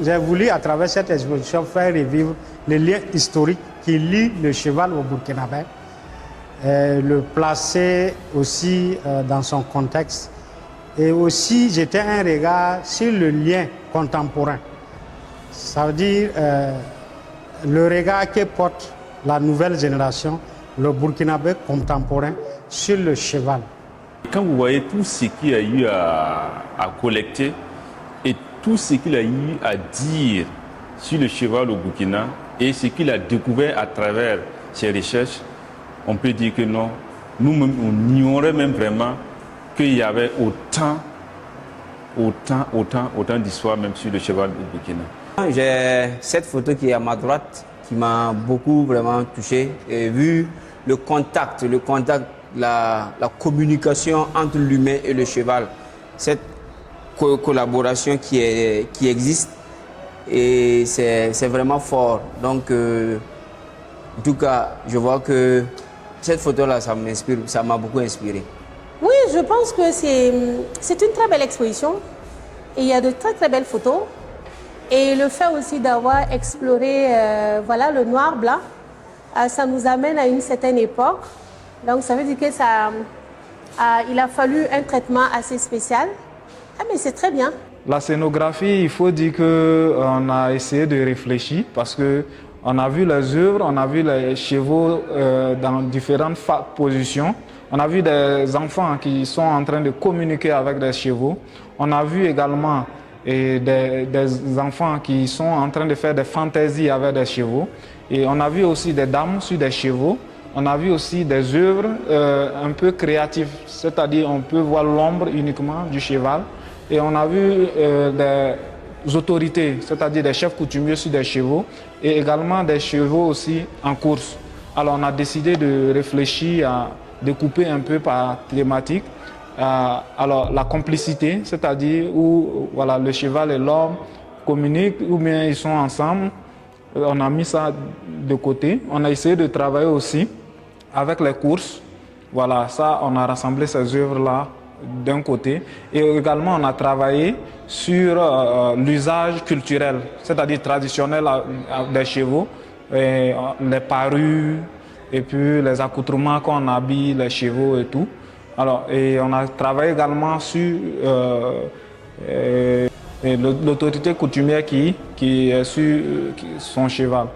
J'ai voulu, à travers cette exposition, faire revivre les liens historiques qui lient le cheval au burkinabé, le placer aussi dans son contexte, et aussi jeter un regard sur le lien contemporain. Ça veut dire le regard que porte la nouvelle génération, le burkinabé contemporain, sur le cheval. Quand vous voyez tout ce qu'il a eu à collecter et tout ce qu'il a eu à dire sur le cheval au Burkina et ce qu'il a découvert à travers ses recherches, on peut dire que non, nous-mêmes, on ignorait même vraiment qu'il y avait autant d'histoires même sur le cheval au Burkina. J'ai cette photo qui est à ma droite qui m'a beaucoup vraiment touché et vu le contact, la communication entre l'humain et le cheval, cette collaboration qui existe et c'est vraiment fort. Donc, en tout cas, je vois que cette photo-là, ça m'inspire, ça m'a beaucoup inspiré. Oui, je pense que c'est une très belle exposition et il y a de très très belles photos. Et le fait aussi d'avoir exploré voilà, le noir-blanc, ça nous amène à une certaine époque. Donc ça veut dire que il a fallu un traitement assez spécial. Ah mais c'est très bien. La scénographie, il faut dire qu'on a essayé de réfléchir parce qu'on a vu les œuvres, on a vu les chevaux dans différentes positions. On a vu des enfants qui sont en train de communiquer avec des chevaux. On a vu également des enfants qui sont en train de faire des fantaisies avec des chevaux. Et on a vu aussi des dames sur des chevaux. On a vu aussi des œuvres un peu créatives, c'est-à-dire on peut voir l'ombre uniquement du cheval. Et on a vu des autorités, c'est-à-dire des chefs coutumiers sur des chevaux et également des chevaux aussi en course. Alors on a décidé de réfléchir à découper un peu par thématique. Alors la complicité, c'est-à-dire où voilà, le cheval et l'homme communiquent ou bien ils sont ensemble. On a mis ça de côté. On a essayé de travailler aussi avec les courses. Voilà, ça, on a rassemblé ces œuvres-là d'un côté. Et également, on a travaillé sur l'usage culturel, c'est-à-dire traditionnel des chevaux, et les parures, et puis les accoutrements qu'on habille les chevaux et tout. Alors, et on a travaillé également sur l'autorité coutumière qui est sur son cheval.